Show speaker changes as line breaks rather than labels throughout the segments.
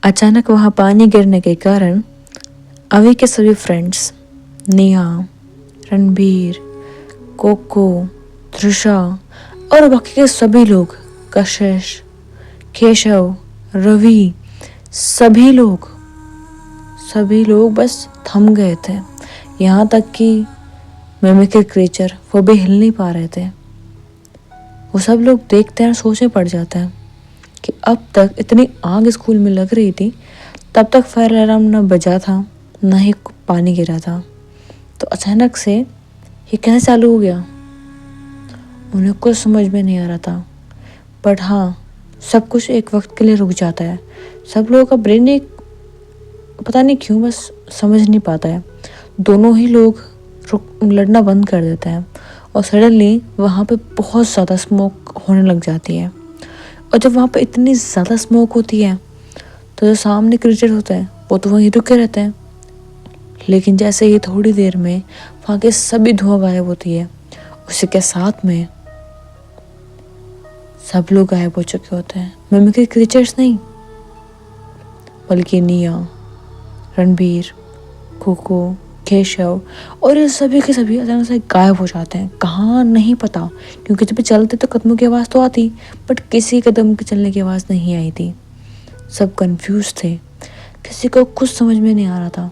अचानक वहाँ पानी गिरने के कारण अवी के सभी फ्रेंड्स नेहा, रणबीर, कोको, त्रिशा और बाकी के सभी लोग, कशिश, केशव, रवि, सभी लोग बस थम गए थे। यहाँ तक कि मिमिक्री क्रीचर वो भी हिल नहीं पा रहे थे। वो सब लोग देखते हैं और सोचने पड़ जाते हैं कि अब तक इतनी आग स्कूल में लग रही थी, तब तक फायर अलार्म न बजा था, न ही पानी गिरा था, तो अचानक से ये कैसे चालू हो गया? उन्हें कुछ समझ में नहीं आ रहा था। बट हाँ, सब कुछ एक वक्त के लिए रुक जाता है। सब लोगों का ब्रेन एक पता नहीं क्यों बस समझ नहीं पाता है। दोनों ही लोग लड़ना बंद कर देते हैं और सडनली वहाँ पे बहुत ज़्यादा स्मोक होने लग जाती है। और जब वहाँ पे इतनी ज़्यादा स्मोक होती है तो जो सामने क्रिएचर होते हैं वो तो वहीं रुके रहते हैं। लेकिन जैसे ही थोड़ी देर में वहाँ के सभी धुआं गायब होती है, उसी के साथ में सब लोग गायब हो चुके होते हैं। मिमिक्री क्रिएचर्स नहीं, बल्कि निया, रणबीर, कोको, केशव और ये सभी के सभी अचानक से गायब हो जाते हैं। कहाँ नहीं पता, क्योंकि जब चलते तो कदमों की आवाज़ तो आती, बट किसी कदम के चलने की आवाज़ नहीं आई थी। सब कंफ्यूज थे, किसी को कुछ समझ में नहीं आ रहा था।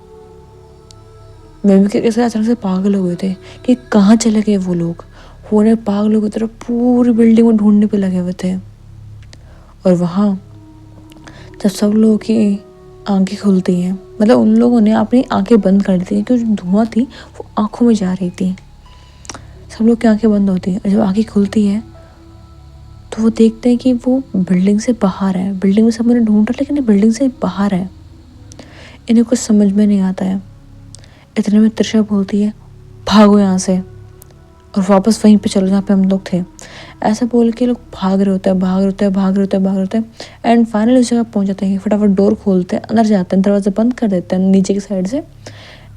मिमिक्री कैसे अचानक से पागल हो गए थे कि कहाँ चले गए वो लोग। वो उन्हें पागलों की तरह पूरी बिल्डिंग में ढूंढने पे लगे हुए थे। और वहाँ जब सब लोगों की आंखें खुलती हैं, मतलब उन लोगों ने अपनी आंखें बंद कर दी थी क्योंकि जो धुआं थी वो आंखों में जा रही थी। सब लोग की आंखें बंद होती हैं और जब आंखें खुलती हैं तो वो देखते हैं कि वो बिल्डिंग से बाहर है। बिल्डिंग में सब उन्हें ढूंढ रहे, लेकिन बिल्डिंग से बाहर है। इन्हें कुछ समझ में नहीं आता है। इतने में त्रिशा बोलती है, भागो यहाँ से और वापस वहीं पे चलो जहाँ पे हम लोग थे। ऐसा बोल के लोग भाग रहे होते हैं एंड फाइनली उस जगह पहुँच जाते हैं। फटाफट डोर खोलते हैं, अंदर जाते हैं, दरवाजा बंद कर देते हैं नीचे की साइड से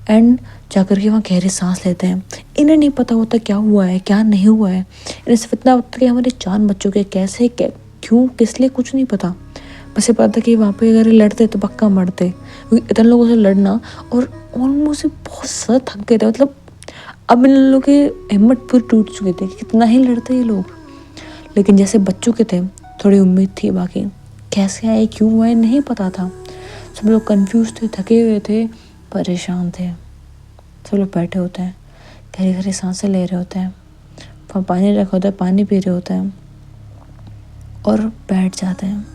एंड जाकर के वहाँ गहरी सांस लेते हैं। इन्हें नहीं पता होता क्या हुआ है क्या नहीं हुआ है। इन्हें सिर्फ इतना पता कि हमारे जान बच्चों के कैसे क्यों किस लिए कुछ नहीं पता। बस ये पता था कि वहाँ पे अगर लड़ते तो पक्का मरते, क्योंकि इतने लोगों से लड़ना और ऑलमोस्ट बहुत ज़्यादा थक गए थे। मतलब अब इन लोगों की हिम्मत पूरी टूट चुकी थी कि कितना ही लड़ते ये लोग। लेकिन जैसे बच्चों के थे थोड़ी उम्मीद थी, बाकी कैसे आए क्यों आए नहीं पता था। सब लोग कंफ्यूज थे, थके हुए थे, परेशान थे। सब लोग बैठे होते हैं, गहरी गहरी सांसें ले रहे होते हैं, वहाँ पानी रखा होता है, पानी पी रहे होते हैं और बैठ जाते हैं।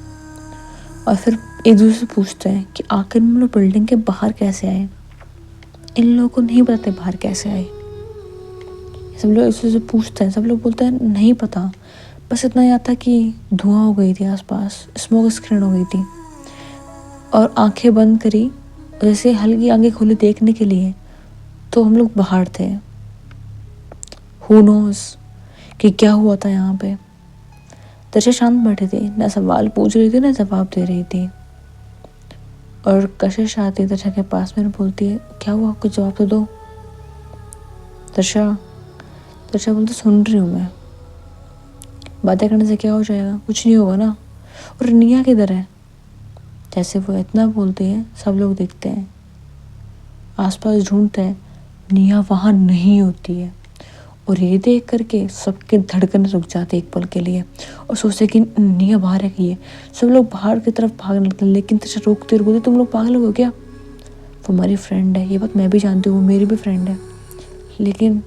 और फिर एक दूसरे से पूछते हैं कि आखिर में लोग बिल्डिंग के बाहर कैसे आए। इन लोगों को नहीं पता बाहर कैसे आए। सब लोग एक दूसरे से पूछते हैं, सब लोग बोलते हैं नहीं पता, बस इतना याद था कि धुआं हो गई थी आसपास, स्मोक स्क्रीन हो गई थी। और आंखें बंद करी, जैसे हल्की आंखें खोली देखने के लिए, तो हम लोग बाहर थे। हु नोस कि क्या हुआ था यहाँ पे। त्रिशा शांत बैठी थी, ना सवाल पूछ रही थी ना जवाब दे रही थी। और कशिश आती त्रिशा के पास में बोलती है, क्या हुआ, कुछ जवाब तो दो। त्रिशा बोलती, सुन रही हूँ मैं। बातें करने से क्या हो जाएगा, कुछ नहीं होगा ना। और निया किधर है? जैसे वो इतना बोलती है सब लोग देखते हैं, आसपास ढूंढते हैं, निया वहाँ नहीं होती है। और ये देख करके सबके धड़कन रुक जाते एक पल के लिए और सोचते कि निया बाहर है कि ये। सब लोग बाहर की तरफ भागने लगते, लेकिन त्रिशा रोकते और बोलती, तुम लोग पागल हो क्या? वो हमारी फ्रेंड है, ये बात मैं भी जानती हूँ, वो मेरी भी फ्रेंड है, लेकिन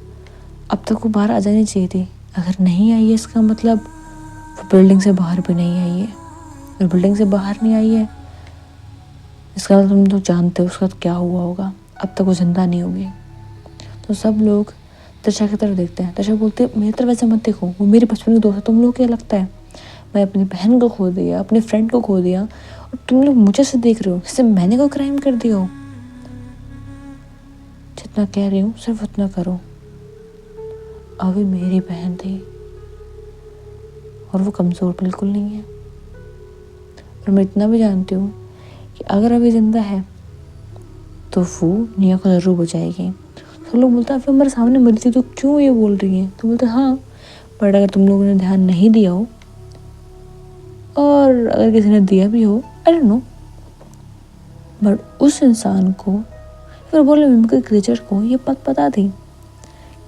अब तक वो बाहर आ जानी चाहिए थी। अगर नहीं आई है इसका मतलब वो बिल्डिंग से बाहर भी नहीं आई है, और बिल्डिंग से बाहर नहीं आई है इसका मतलब तुम तो जानते हो उसका क्या हुआ होगा, अब तक वो जिंदा नहीं होगी। तो सब लोग त्रिशा की तरफ देखते हैं। त्रिशा बोलती है, मेरी तरफ ऐसे मत देखो, वो मेरी बचपन की दोस्त है, तुम लोग क्या लगता है मैं अपनी बहन को खो दिया, अपने फ्रेंड को खो दिया, और तुम लोग मुझे से देख रहे हो जैसे मैंने कोई क्राइम कर दिया हो। जितना कह रही हूँ सिर्फ उतना करो। अभी मेरी बहन थी और वो कमज़ोर बिल्कुल नहीं है। और मैं इतना भी जानती हूँ कि अगर अभी जिंदा है तो वो निया को ज़रूर बचाएगी। तो लोग बोलते हैं फिर हमारे सामने मरी थी तो क्यों ये बोल रही है? तो बोलते हाँ, बट अगर तुम लोगों ने ध्यान नहीं दिया हो, और अगर किसी ने दिया भी हो, आई डोंट नो, बट उस इंसान को, फिर बोले मिमिक्री क्रिएचर को ये बात पता थी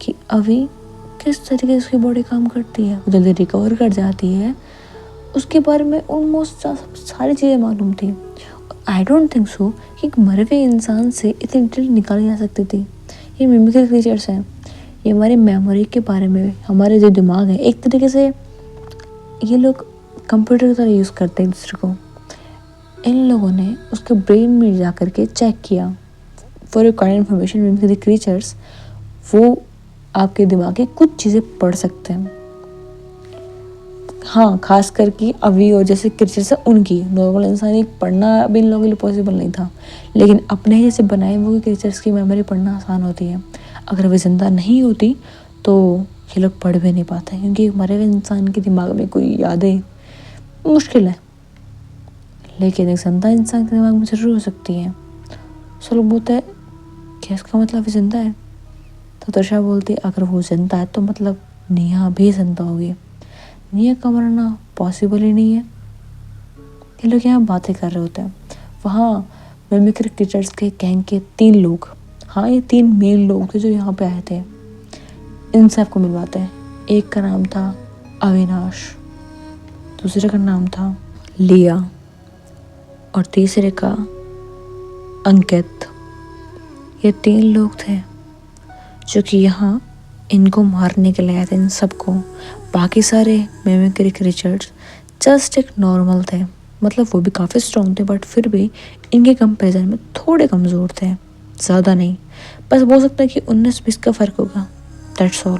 कि अभी किस तरीके से उसकी बॉडी काम करती है, वो जल्दी रिकवर कर जाती है, उसके बारे में ऑलमोस्ट सारी चीज़ें मालूम थी। आई डोंट थिंक सो कि एक मरे हुए इंसान से इतनी डिटेल निकाली जा सकती थी। ये मिमिक्री क्रिएचर्स हैं, ये हमारी मेमोरी के बारे में, हमारे जो दिमाग है, एक तरीके से ये लोग कंप्यूटर की तरह यूज़ करते हैं एक दूसरे को। इन लोगों ने उसके ब्रेन में जा करके चेक किया। For your kind information, mimicry creatures वो आपके दिमाग की कुछ चीज़ें पढ़ सकते हैं। हाँ, खास करके अभी और जैसे क्रिएचर्स है उनकी, नॉर्मल इंसान ही पढ़ना अभी इन लोगों के लिए पॉसिबल नहीं था, लेकिन अपने ही जैसे बनाए हुए क्रिएचर्स की मेमोरी पढ़ना आसान होती है। अगर वे जिंदा नहीं होती तो ये लोग पढ़ भी नहीं पाते, क्योंकि मरे हुए इंसान के दिमाग में कोई यादें मुश्किल है, लेकिन एक जिंदा इंसान के दिमाग में ज़रूर हो सकती है। सो लोग बोलते हैं कि इसका मतलब जिंदा है, तो तर्षा बोलती अगर वो जिंदा है तो मतलब नेहा भी जिंदा होगी, नेहा का मरना पॉसिबल ही नहीं है। ये लोग यहाँ बातें कर रहे होते हैं। वहाँ मिमिक्री क्रिएचर्स के गैंग के 3 लोग, हाँ ये 3 मेल लोग थे जो यहाँ पे आए थे, इनसे आपको मिलवाते हैं। एक का नाम था अविनाश, दूसरे का नाम था लिया और तीसरे का अंकित। ये 3 लोग थे जो कि यहाँ इनको मारने के लिए आए थे, इन सबको। बाकी सारे मिमिक्री क्रिएचर्स जस्ट एक नॉर्मल थे, मतलब वो भी काफ़ी स्ट्रॉन्ग थे, बट फिर भी इनके कंपैरिजन में थोड़े कमज़ोर थे, ज़्यादा नहीं। बस हो सकता है कि 19-20 का फ़र्क होगा, दैट्स ऑल।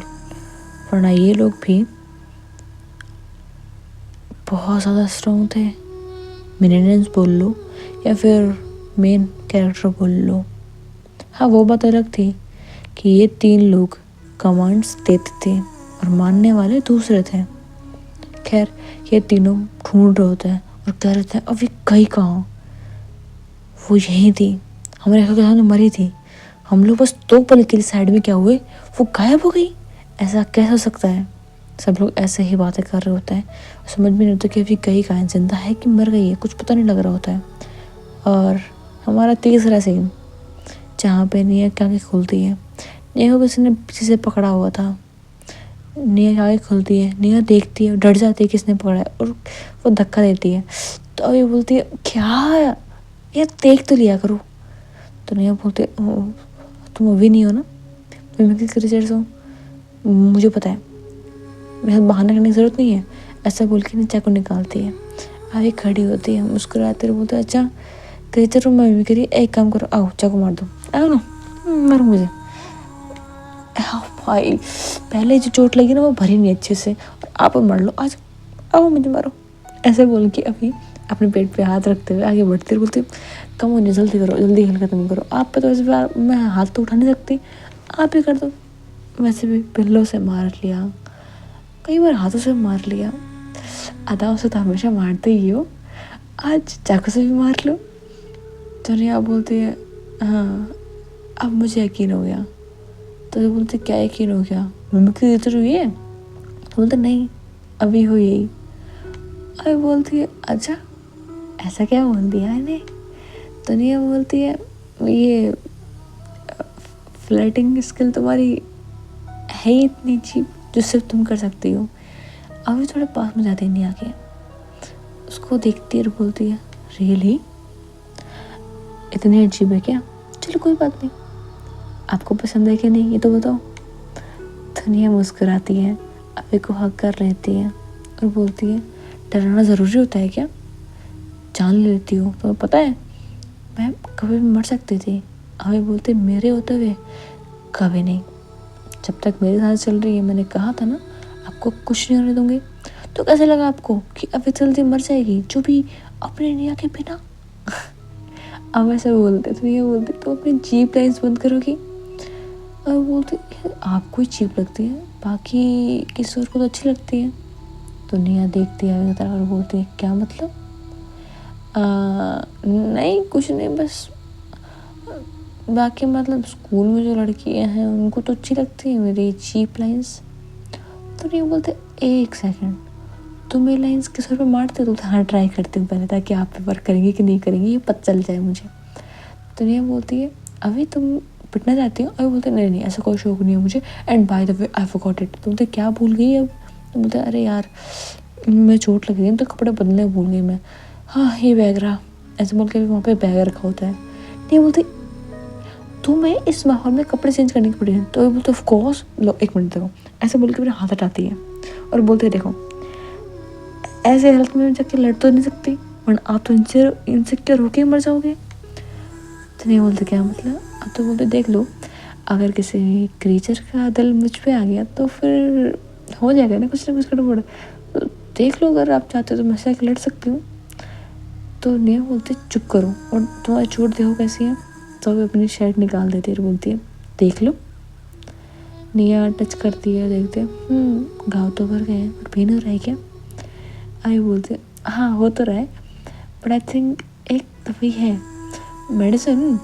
वरना ये लोग भी बहुत ज़्यादा स्ट्रॉन्ग थे। मेंटेनेंस बोल लो या फिर मेन कैरेक्टर बोल लो। हाँ, वो बात अलग थी कि ये 3 लोग कमांड्स देते थे और मानने वाले दूसरे थे। खैर, ये तीनों ढूंढ रहे होते हैं और कह रहे थे अभी कहीं कहाँ, वो यहीं थी, हमारे आँखों के सामने मरी थी, हम लोग बस 2 पल के लिए साइड में क्या हुए, वो गायब हो गई, ऐसा कैसे हो सकता है। सब लोग ऐसे ही बातें कर रहे होते हैं, समझ में नहीं होता कि अभी कहीं कहाँ जिंदा है कि मर गई है, कुछ पता नहीं लग रहा होता है। और हमारा तीसरा सीन जहाँ पे नेहा की आँखें खुलती है, नेहा को किसी ने पीछे से पकड़ा हुआ था, नेहा की आँखें खुलती है, नेहा देखती है, डर जाती है किसने पकड़ा है और वो धक्का देती है। तो अभी बोलती है क्या ये देख तो लिया करो। तो नेहा बोलती है तुम अभी नहीं हो ना, मिमिक्री क्रिएचर्स हो, मुझे पता है, मेरे बहाना करने की ज़रूरत नहीं है। ऐसा बोल के चाकू निकालती है। अभी खड़ी होती है, मुस्कुराते हुए बोलते अच्छा क्रिएचर मैं मिमिक्री, एक काम करो, आओ चाकू मार दो, आओ ना मारो मुझे। भाई पहले जो चोट लगी ना वो भरी नहीं अच्छे से, और आप मार लो, आज आओ मुझे मारो। ऐसे बोल के अभी अपने पेट पे हाथ रखते हुए आगे बढ़ते बोलते कम होने, जल्दी करो, जल्दी खेल खत्म करो। आप पे तो वैसे भी मैं हाथ तो उठा नहीं सकती, आप ही कर दो। वैसे भी पिल्लों से मार लिया, कई बार हाथों से मार लिया, अदाओं से तो हमेशा मारते ही हो, आज चाकू से भी मार लो। तो नेहा बोलती है हाँ अब मुझे यकीन हो गया। तो वो बोलते क्या यकीन हो गया, मिमिक्री क्रिएचर हुई है। तो बोलते नहीं अभी हो यही। अभी बोलती है अच्छा ऐसा क्या बोल दिया इन्हें। तो नेहा बोलती है ये फ्लर्टिंग स्किल तुम्हारी है ही इतनी चीप जो सिर्फ तुम कर सकती हो। अभी थोड़े पास में जाती है नेहा के, उसको देखती है और बोलती है रियली इतनी अजीब है क्या, चलो कोई बात नहीं, आपको पसंद है कि नहीं ये तो बताओ। तो नेहा मुस्कुराती है, अभी को हक कर लेती है और बोलती है डराना ज़रूरी होता है क्या, जान ले लेती हो, तो पता है मैं कभी भी मर सकती थी। अभी बोलते मेरे होते हुए कभी नहीं, जब तक मेरे साथ चल रही है, मैंने कहा था ना आपको कुछ नहीं होने दूंगी। तो कैसे लगा आपको कि अभी जल्दी मर जाएगी, जो भी अपने नेहा के बिना। अब ऐसे बोलते तो ये बोलते तो अपनी चीप लाइन्स बंद करोगी। और बोलते आपको ही चीप लगती है, बाकी किसी और को तो अच्छी लगती है। तो नेहा देखती है और बोलती है क्या मतलब, नहीं कुछ नहीं, बस बाकी मतलब स्कूल में जो लड़कियां हैं उनको तो अच्छी लगती है मेरी चीप लाइन्स। तो नहीं बोलते एक सेकंड तुम ये लाइन्स किस पे मारते हो। तो हाँ ट्राई करती हूँ पहले, ताकि आप पे वर्क करेंगे कि नहीं करेंगे ये पता चल जाए मुझे। तो नेहा बोलती है अभी तुम पिटना चाहती हो? अभी बोलते नहीं नहीं ऐसा कोई शौक नहीं है मुझे, and by the way I forgot it. तो बोलते क्या भूल गई अब? तो बोलते अरे यार मैं चोट लग गई तो कपड़े बदलने भूल गई मैं। हाँ ये बैग रहा, ऐसे बोल के भी वहाँ पे बैग रखा होता है। नहीं बोलती तुम्हें इस माहौल में कपड़े चेंज करने की पड़ी है? तो बोलते ऑफ कोर्स, लो एक मिनट देखो, ऐसे बोल के मेरे हाथ हटाती है और बोलते देखो ऐसे हालत में जाके लड़ तो नहीं सकती, वरना आप तो इनसिक्योर होके ही मर जाओगे। तो नहीं बोलते क्या मतलब? अब तो बोलते देख लो, अगर किसी क्रीचर का दिल मुझ पे आ गया तो फिर हो जाएगा ना कुछ गड़बड़, तो देख लो अगर आप चाहते हो तो मैं से लड़ सकती हूँ। तो नेहा बोलती चुप करो, और तुम्हारी चोट देखो कैसी है। तो वो अपनी शर्ट निकाल देती है और बोलती है देख लो। नेहा टच करती है, देखते घाव तो भर गए हैं बट पेन हो रहा है क्या? अभी बोलते हाँ हो तो रहा है, बट आई थिंक एक दवाई है मेडिसिन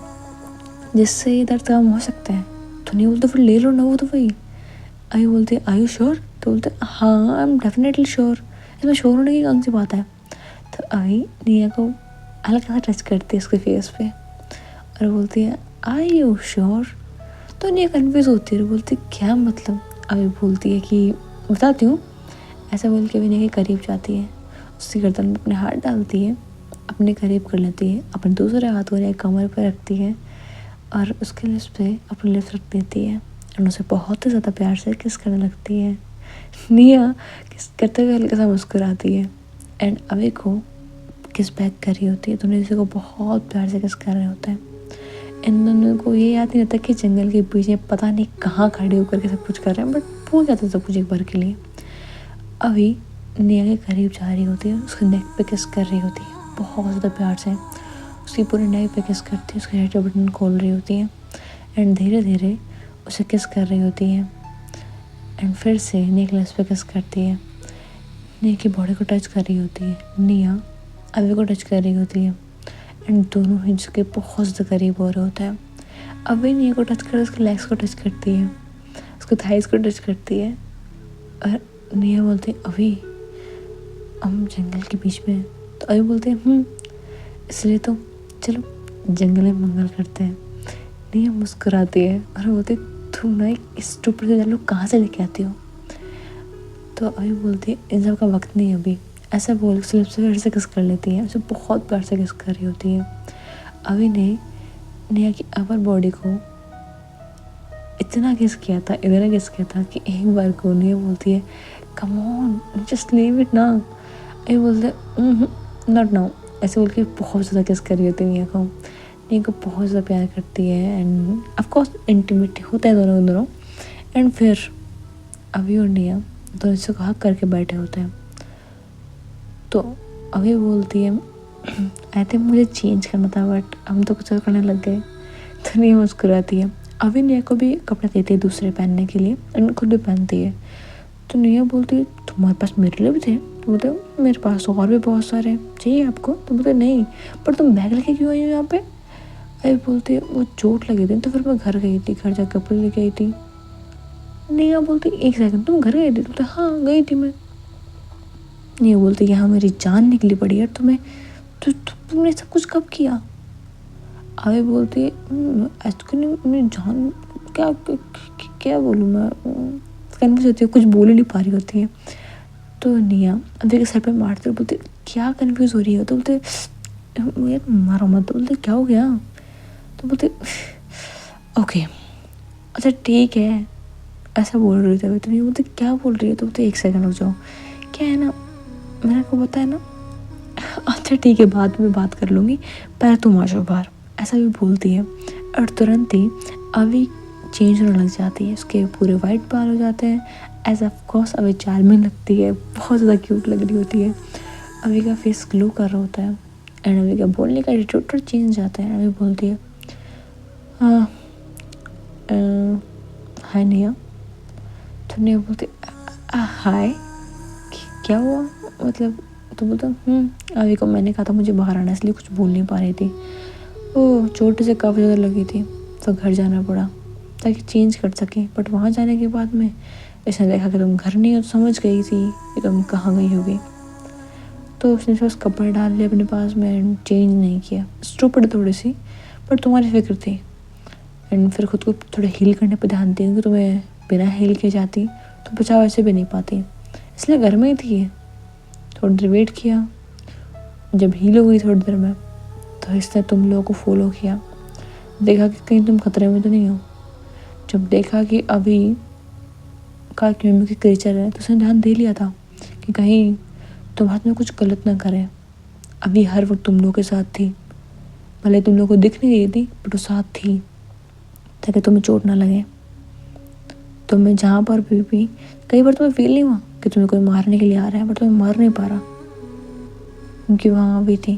जिससे ये दर्द कम हो सकता है। तो नहीं बोलते फिर ले लो ना वो दवाई। अभी बोलते आर यू श्योर? तो बोलते हाँ आई एम डेफिनेटली श्योर। इसमें श्योर होने की कौन सी बात है? तो अभी निया को हल्का सा टच करती है उसके फेस पे और बोलती है आर यू श्योर? तो निया कन्फ्यूज होती है और बोलती क्या मतलब? अभी बोलती है कि बताती हूँ। ऐसा बोल के भी निया के करीब जाती है, उसकी गर्दन में अपने हाथ डालती है, अपने करीब कर लेती है, अपने दूसरे हाथ को निया कमर पर रखती है और उसके लिप्स पे अपनी लिप्स रख देती है और उसे बहुत ही ज़्यादा प्यार से किस करने लगती है। निया किस करते हुए हल्का सा मुस्कुराती है एंड अभी को किस बैक कर रही होती है। दोनों इसी को बहुत प्यार से किस कर रहे होते हैं। इन दोनों को ये याद नहीं रहता कि जंगल के पीछे पता नहीं कहाँ खड़े होकर के सब कुछ कर रहे हैं, बट भूल जाते सब कुछ एक बार के लिए। अभी निया के करीब जा रही होती है, उसके नेक पे किस कर रही होती है बहुत ज़्यादा प्यार से, उसकी पूरी नेक पे किस करती है, उसके शर्ट का बटन खोल रही होती है एंड धीरे धीरे उसे किस कर रही होती है एंड फिर से नेकलेस पे किस करती है। निया की बॉडी को टच कर रही होती है, निया अभी को टच कर रही होती है एंड दोनों ही उसके बहुत ज़्यादा करीब हो रहे होते हैं। अभी निया को टच कर उसके लेग्स को टच करती है, उसके थाइस को टच करती है और निया बोलती है अभी हम जंगल के बीच में हैं। तो अभी बोलते हैं इसलिए तो चलो जंगल में मंगल करते हैं। निया मुस्कुराती है और बोलती तुम ना एक स्टूपिड से जान लो कहाँ से लेके आती हो। तो अभी बोलती है इन सब का वक्त नहीं अभी, ऐसा बोल स्लिप से फिर से किस कर लेती है, उसे बहुत प्यार से किस कर रही होती है। अभी ने निया की अपर बॉडी को इतना किस किया था, इतना किस किया था कि एक बार को निया बोलती है come on just leave it ना। अभी बोलते नॉट नाउ, ऐसे बोल के बहुत ज़्यादा किस कर रही होती है निया को बहुत ज़्यादा प्यार करती है एंड ऑफकोर्स इंटीमेट होता है दोनों एंड फिर अभी और निया दोनों से हक करके बैठे होते हैं। तो अभी बोलती है आई थिंक मुझे चेंज करना था बट हम तो कुछ और करने लग गए। तो निया मुस्कुराती है, अभी निया को भी कपड़े देती है दूसरे पहनने के लिए एंड खुद भी पहनती है। तो निया बोलती है तुम्हारे पास मेरे लिए भी थे? तो बोलते मेरे पास और भी बहुत सारे चाहिए आपको? तो बोलते नहीं, पर तुम बैग लेके क्यों आई हो यहाँ पे? अभी बोलती है वो चोट लगी थी तो फिर मैं घर गई थी, घर जाकर कपड़े लेके आई थी। निया बोलती एक सेकंड तुम घर गई थी? तो बोलते हाँ गई थी मैं। निया बोलती यहाँ मेरी जान निकली पड़ी यार तुम्हें, तो तुमने सब कुछ कब किया? अभी बोलती है एक्चुअली मेरी जान क्या क्या बोलूँ मैं, कन्फ्यूज होती है, कुछ बोल ही नहीं पा रही होती है। तो निया अभी के सर पे मारते बोलते क्या कन्फ्यूज हो रही है? तो बोलते यार मारो मत। तो बोलते क्या हो गया? तो बोलते ओके अच्छा ठीक है, ऐसा बोल रही थी। तो नहीं बोलते क्या बोल रही है? तो बोलते एक सेकंड रुक जाओ, क्या है ना मैंने आपको बताया ना, अच्छा ठीक है बाद में बात कर लूँगी, पहले तुम आ जाओ बाहर, ऐसा भी बोलती है। और तुरंत ही अभी चेंज होने लग जाती है, उसके पूरे वाइट बाल हो जाते हैं एज ऑफ कोर्स अभी चार्मिंग लगती है, बहुत ज़्यादा क्यूट लग रही होती है। अभी का फेस ग्लो कर रहा होता है एंड अभी का बोलने का एटीट्यूड चेंज जाता है। अभी बोलती है हाय निया। तो निया बोलती हाय क्या हुआ मतलब? तो बोलता अभी को मैंने कहा था मुझे बाहर आना, इसलिए कुछ बोल नहीं पा रही थी, ओह चोट से काफ़ी ज़्यादा लगी थी तो घर जाना पड़ा ताकि चेंज कर सकें। बट वहाँ जाने के बाद में इसने देखा कि तुम घर नहीं हो तो समझ गई थी कि तुम कहाँ गई होगी, तो उसने बस कपड़े डाल लिए अपने पास में, चेंज नहीं किया। स्टूपिड थोड़ी सी पर तुम्हारी फिक्र थी। एंड फिर खुद को थोड़ा हील करने पर ध्यान दिया कि तुम्हें बिना हील के जाती तो बचाव ऐसे भी नहीं पाती, इसलिए घर में ही थी। थोड़ी देर वेट किया, जब हील हो गई थोड़ी देर में तो इसने तुम लोगों को फॉलो किया, देखा कि कहीं तुम खतरे में तो नहीं हो। जब देखा कि अभी का की क्रिएचर है तो उसने ध्यान दे लिया था कि कहीं तुम हाथ में कुछ गलत ना करें। अभी हर वक्त तुम लोगों के साथ थी, भले तुम लोगों को दिख नहीं रही थी बट वो साथ थी ताकि तुम्हें चोट ना लगे। तुम्हें जहाँ पर भी कई बार तुम्हें फील नहीं हुआ कि तुम्हें कोई मारने के लिए आ रहा है बट तुम्हें मार नहीं पा रहा, क्योंकि वहाँ भी थी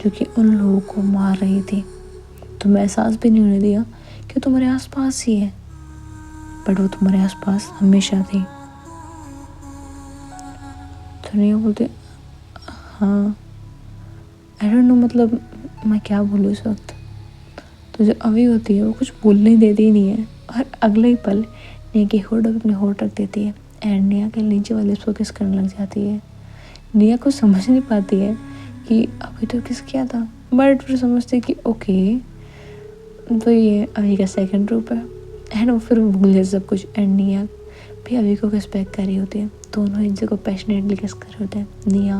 जो कि उन लोगों को मार रही थी। तुम्हें एहसास भी नहीं होने दिया कि तुम्हारे आसपास ही है, बट वो तुम्हारे आसपास हमेशा थी। तो नहीं बोलते हाँ, आई डोंट नो, मतलब मैं क्या बोलूँ इस वक्त। तो जो अभी होती है वो कुछ बोलने देती ही नहीं है, और अगले ही पल निया की होठ अपने होठ रख देती है एंड निया के नीचे वाले लिप्स को किस करने लग जाती है। निया को समझ नहीं पाती है कि अभी तो किस किया था, बट फिर समझती है कि ओके तो ये अभी का सेकंड रूप है। एंड वो फिर भूल जाए सब कुछ एंड निया भी अभी को किस बैक कर रही होती है। दोनों एक जगह पैशनेटली किस कर रहे होते हैं। निया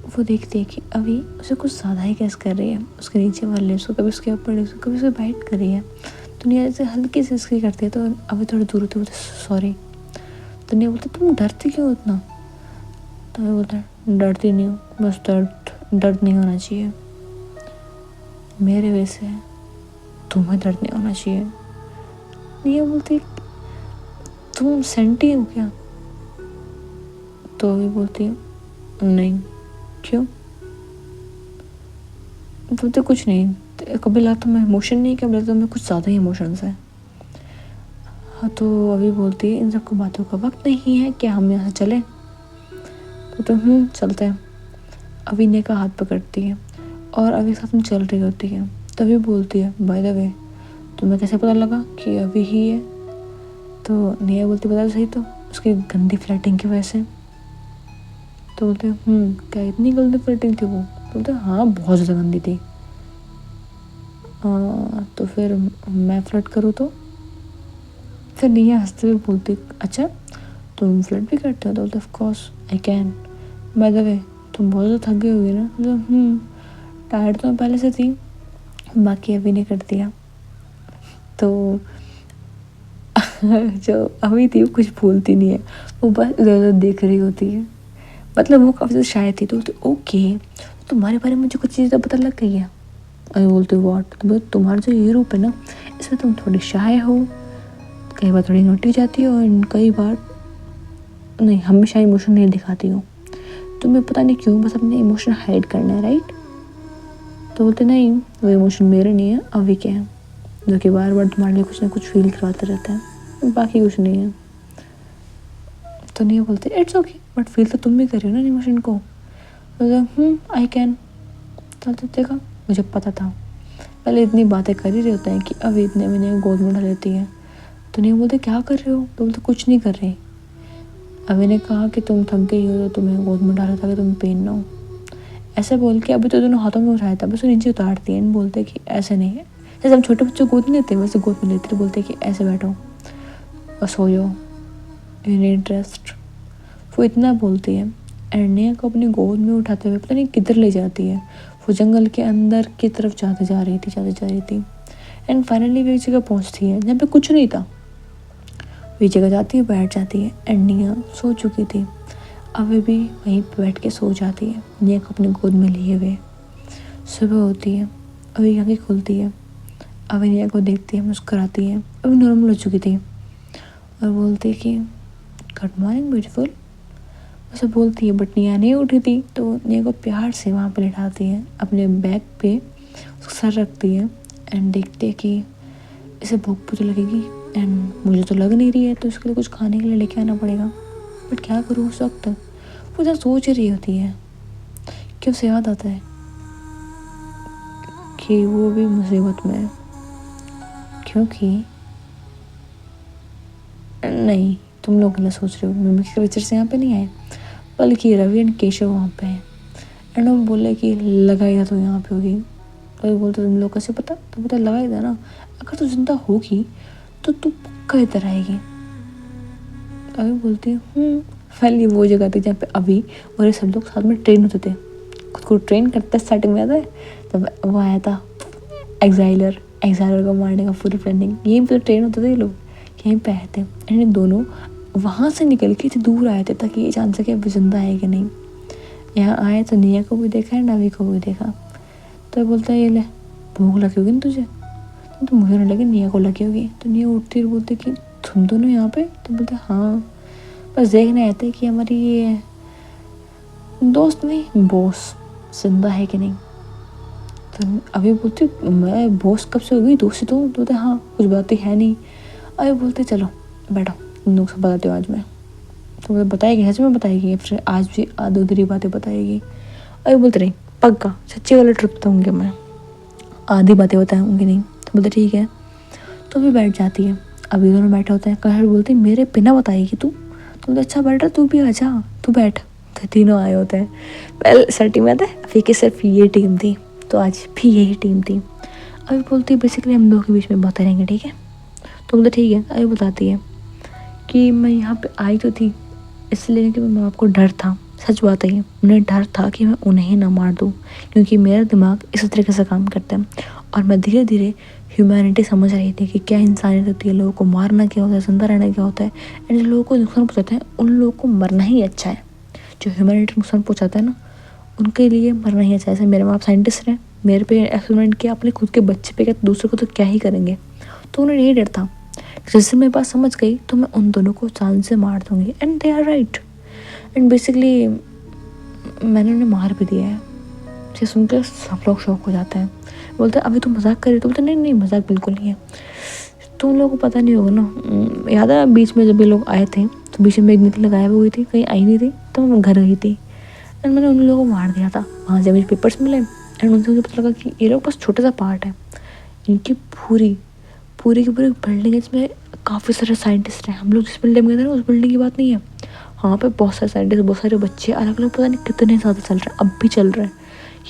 वो देखती है कि अभी उसे कुछ ज़्यादा ही किस कर रही है, उसके नीचे वाले लिप्स को, कभी उसके ऊपर लिप्स को, कभी उसे बाइट कर रही है। तो निया जैसे हल्की से इसकी करती है तो अभी थोड़ी दूर होते बोलते सॉरी। तो निया बोलते तुम डरती क्यों उतना? तो अभी बोलता है डरती नहीं हूँ, बस दर्द नहीं होना चाहिए मेरे वजह से, तुम्हें दर्द नहीं होना चाहिए। निया बोलती तुम सेंटी हो क्या? तो अभी बोलती है नहीं। क्यों? बोलते कुछ नहीं, कभी लगा तुम्हें इमोशन नहीं, कभी लगा तुम्हें कुछ ज़्यादा ही इमोशंस है। हाँ तो अभी बोलती है इन सबको बातों का वक्त नहीं है, क्या हम यहाँ से चले? तो चलते हैं। अभी ने का हाथ पकड़ती है और अभी साथ में चल रही होती है। तभी बोलती है बाय द वे तुम्हें कैसे पता लगा कि अभी ही है? तो निया बोलती बता सही, तो उसकी गंदी फ्लर्टिंग की वजह से। तो बोलते क्या इतनी गंदी फ्लर्टिंग थी वो? बोलते हाँ बहुत ज़्यादा गंदी थी। तो फिर मैं फ्लर्ट करूँ तो? फिर निया हंसते हुए बोलती अच्छा तुम फ्लर्ट भी करते हो? तो बोलते of course I can. By the way तुम बहुत ज़्यादा थक गई होगी ना? तो टायर्ड तो मैं पहले से थी, बाकी अभी नहीं कर दिया। तो जो अभी थी वो कुछ बोलती नहीं है, वो बस इधर उधर देख रही होती है। मतलब वो काफ़ी ज़्यादा शाय थी। तो बोलती ओके तुम्हारे बारे में मुझे कुछ चीज़ें पता लग गई है। अभी बोलते वॉट? तो तुम्हारा जो ये रूप है ना इसमें तुम थोड़ी शाय हो, कई बार थोड़ी नोटी जाती हो और कई बार नहीं, हमेशा इमोशन नहीं दिखाती हो। तुम्हें पता नहीं क्यों बस अपने इमोशन हाइड करना है, राइट? तो बोलते नहीं वो इमोशन मेरे नहीं है, अभी के हैं, जो कि बार बार तुम्हारे लिए कुछ ना कुछ फील करवाते रहता है, बाकी कुछ नहीं है। तो नहीं बोलते इट्स ओके बट फील तो तुम भी कर रही हो ना इमोशन को। तो आई कैन। तो देखा मुझे पता था, पहले इतनी बातें कर ही रहे होते हैं कि अभी इतने में गोद में उठा लेती है। तो नहीं बोलते क्या कर रहे हो? तो बोलते कुछ नहीं कर रही। अभी ने कहा कि तुम थक गई हो तो तुम्हें गोद में डाला था कि तुम्हें पेन ना हो, ऐसे बोल के अभी तो दोनों हाथों में उठाया था, बस नीचे उतारती है। बोलते कि ऐसे नहीं है, जैसे हम छोटे बच्चों गोद नहीं लेते वैसे गोद में लेते, बोलते कि ऐसे बैठो और सो जाओ, यू नीड रेस्ट। वो इतना बोलती है एंड निया को अपनी गोद में उठाते हुए पता नहीं किधर ले जाती है। वो जंगल के अंदर की तरफ जाते जा रही थी एंड फाइनली वो एक जगह पहुंचती है जहाँ पे कुछ नहीं था। वो जगह जाती है, बैठ जाती है एंड निया सो चुकी थी, अभी भी वहीं पे बैठ के सो जाती है निया को अपनी गोद में लिए हुए। सुबह होती है, अभी आँखें खुलती है, अभी निया को देखती है, मुस्कुराती है, अभी नॉर्मल हो चुकी थी और बोलती है कि गुड मॉर्निंग ब्यूटीफुल, उसे बोलती है। बट निया नहीं उठी थी तो निया को प्यार से वहाँ पे लिटाती है, अपने बैक पे उसका सर रखती है एंड देखती है कि इसे भूख तो लगेगी एंड मुझे तो लग नहीं रही है, तो इसके लिए कुछ खाने के लिए लेके आना पड़ेगा। बट क्या करूँ उस वक्त? वो जहाँ सोच रही होती है कि उसे याद आता है कि वो भी मुसीबत में है, क्योंकि नहीं तुम लोग गलत सोच रहे हो, मिमिक क्रीचर्स यहाँ पे नहीं आए बल्कि रवि एंड केशव वहाँ पे हैं। एंड वो बोले कि लगाई था तो यहाँ पे होगी, अभी बोलते तुम लोग कैसे पता, तो पता लगा ही था ना, अगर तू जिंदा होगी तो तू पक्का इधर आएगी। अभी बोलती हूँ फाइनली वो जगह थी जहाँ पे अभी और ये सब लोग साथ में ट्रेन होते थे, खुद को ट्रेन करते स्टार्टिंग में आता है। तब वो आया था एग्जाइलर को मारने का पूरी प्लानिंग, यहीं पे ट्रेन होते थे ये लोग, यहीं पे आए थे। एंड इन दोनों वहाँ से निकल के दूर आए थे ताकि ये जान सके अभी जिंदा है कि नहीं। यहाँ आए तो निया को भी देखा है, नवी को भी देखा। तो बोलता है ये ले भूख लगी होगी ना तुझे, तो मुझे नहीं लगी निया को लगी होगी। तो निया उठती और बोलती कि तुम दोनों यहाँ पे, तो बोलते हाँ बस देखने आए थे कि हमारी ये दोस्त नहीं बॉस जिंदा है कि नहीं। तो अभी बोलती मैं बॉस कब से हो गई, दोस्त तो बोलते हाँ कुछ बातें है नहीं। अभी बोलते चलो बैठो तुम लोग सब बताते हो आज मैं। तो मुझे बताएगी सच में बताएगी, फिर आज भी आधी अधूरी बातें बताएगी। अभी बोलते नहीं पक्का सच्ची वाला ट्रिप बताऊँगी मैं, आधी बातें बताऊँगी नहीं। तो बोलते ठीक है। तो भी बैठ जाती है। अभी दोनों बैठे होते हैं, कहर बोलती मेरे बिना बताएगी तू, तो बोलते अच्छा बैठ रहा तू भी आ जा तू बैठ। तो तीनों आए होते हैं। पहले सर्टी में आता है अभी कि सिर्फ ये टीम थी, तो आज भी यही टीम थी। अभी बोलती है बेसिकली हम लोग के बीच में बातें रहेंगे ठीक है। तो बोलते ठीक है। अभी बताती है कि मैं यहाँ पे आई तो थी इसलिए कि मैं आपको डर था, सच बात है ये, मुझे डर था कि मैं उन्हें ही ना मार दूँ, क्योंकि मेरा दिमाग इस तरीके से काम करता है। और मैं धीरे धीरे ह्यूमैनिटी समझ रही थी कि क्या इंसानियत होती है, लोगों को मारना क्या होता है, जिंदा रहना क्या होता है। एंड जो लोगों को नुकसान पहुँचाते हैं उन लोगों को मरना ही अच्छा है। जो ह्यूमैनिटी नुकसान पहुँचाता है ना उनके लिए मरना ही अच्छा है। जैसे मेरे माँ बाप साइंटिस्ट हैं, मेरे पे एक्सपेरिमेंट किया, अपने खुद के बच्चे पे क्या, दूसरे को तो क्या ही करेंगे। तो उन्हें यही डर था, जैसे मेरे पास समझ गई तो मैं उन दोनों को जान से मार दूंगी। And they are right. And basically मैंने उन्हें मार भी दिया है। ये सुनकर सब लोग शौक हो जाते हैं, बोलते हैं अभी तुम मजाक कर रही, तो बोलते नहीं नहीं मजाक बिल्कुल नहीं है। तुम लोगों को पता नहीं होगा ना, याद है बीच में जब ये लोग आए थे तो बीच में एक निकल गायब हुई थी, कहीं आई नहीं थी, तो मैं घर गई थी। एंड मैंने उन लोगों को मार दिया था। वहाँ से मुझे पेपर्स मिले एंड उनसे मुझे पता लगा कि ये लोग बस छोटा सा पार्ट है, इनकी पूरी पूरी की पूरी बिल्डिंग है जिसमें काफ़ी सारे साइंटिस्ट हैं। हम लोग जिस बिल्डिंग में गए थे ना उस बिल्डिंग की बात नहीं है, वहाँ पे बहुत सारे साइंटिस्ट, बहुत सारे बच्चे अलग अलग, पता नहीं कितने ज़्यादा चल रहे हैं, अब भी चल रहे हैं।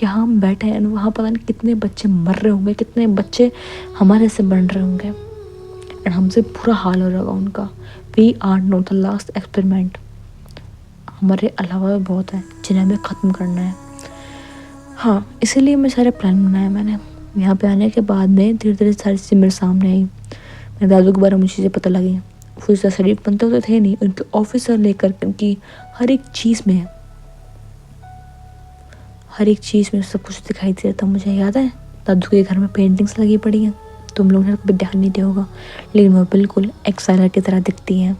यहाँ हम बैठे हैं वहाँ पता नहीं कितने बच्चे मर रहे होंगे, कितने बच्चे हमारे से बन रहे होंगे एंड हमसे बुरा हाल हो रहा होगा उनका। We are not the last experiment, हमारे अलावा बहुत है जिन्हें हमें ख़त्म करना है। हाँ इसीलिए मैं सारे प्लान बनाया मैंने। यहाँ पे आने के बाद में धीरे धीरे सारी चीज़ें मेरे सामने आई। मेरे दादू के बारे में मुझे चीज़ें पता लगी। वो इस शरीफ बनते होते थे नहीं, उनके ऑफिसर लेकर उनकी हर एक चीज़ में सब कुछ दिखाई दे रहा था। मुझे याद है दादू के घर में पेंटिंग्स लगी पड़ी हैं, तुम लोगों ने कभी ध्यान नहीं दिया होगा, लेकिन वो बिल्कुल एक्साइलर की तरह दिखती हैं।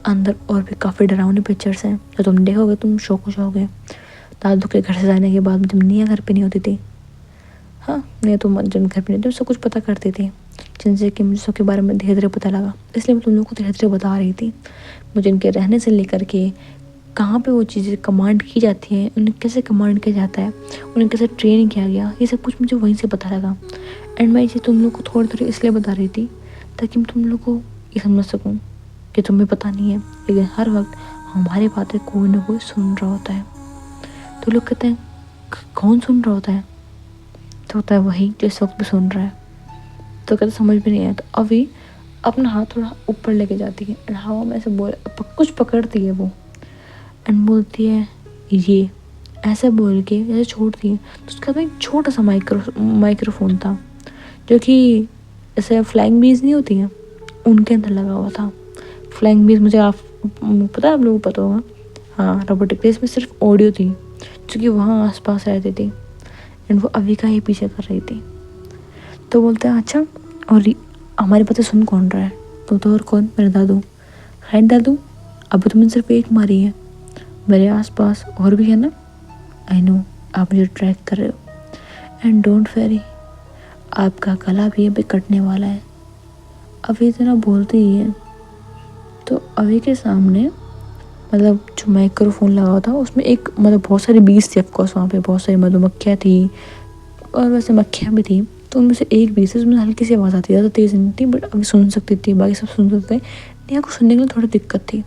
अंदर और भी काफ़ी डरावनी पिक्चर्स हैं, जो तुम देखोगे तुम शौक हो जाओगे। दादू के घर से जाने के बाद जब निया घर पे नहीं होती थी, हाँ नहीं तो जब घर पे नहीं थी सब कुछ पता करती थी, जिनसे कि मुझे सबके बारे में धीरे धीरे पता लगा। इसलिए मैं तुम लोगों को धीरे धीरे बता रही थी। मुझे इनके रहने से लेकर के कहाँ पे वो चीज़ें कमांड की जाती हैं, उन्हें कैसे कमांड किया जाता है, उन्हें कैसे ट्रेन किया गया, ये सब कुछ मुझे वहीं से पता लगा। एंड मैं इसे तुम लोग को थोड़ी थोड़ी इसलिए बता रही थी ताकि मैं तुम लोग को ये समझ सकूँ कि तुम्हें पता नहीं है, लेकिन हर वक्त हमारी बातें कोई ना कोई सुन रहा होता है। तो लोग कहते हैं कौन सुन रहा होता है, तो होता है वही जो इस वक्त भी सुन रहा है। तो कहते समझ में नहीं आया। तो अभी अपना हाथ थोड़ा ऊपर लेके जाती है एंड हवा में ऐसे कुछ पकड़ती है वो एंड बोलती है ये, ऐसे बोल के जैसे छोड़ती है। तो उसके बाद एक छोटा सा माइक्रोफोन था जो कि ऐसे फ्लाइंग बीज नहीं होती हैं उनके अंदर लगा हुआ था। फ्लाइंग बीज मुझे आप पता है, आप लोगों को पता होगा, हाँ रोबोटिक प्लेस में सिर्फ ऑडियो थी जो कि वहाँ आसपास रहती थी एंड वो अभी का ही पीछे कर रही थी। तो बोलते हैं अच्छा और हमारी बातें सुन कौन रहा है, तो और कौन, मेरे दादू। खैर दादू अभी तुमने सिर्फ एक मारी है, मेरे आसपास और भी है ना, आई नो आप मुझे ट्रैक कर रहे हो एंड डोंट वेरी, आपका गला भी अभी कटने वाला है। अभी इतना बोलते ही है तो अभी के सामने मतलब जो माइक्रोफोन लगा हुआ था उसमें एक मतलब बहुत सारी बीज थी, ऑफकोर्स वहाँ पे बहुत सारी मधुमक्खियाँ थी और वैसे मक्खियाँ भी थी। तो उनमें से एक बीज उसमें हल्की सी आवाज़ आती, ज़्यादा तेज़ नहीं थी बट अभी सुन सकती थी, बाकी सब सुन सकते थे। नेहा को सुनने के लिए थोड़ी दिक्कत थी,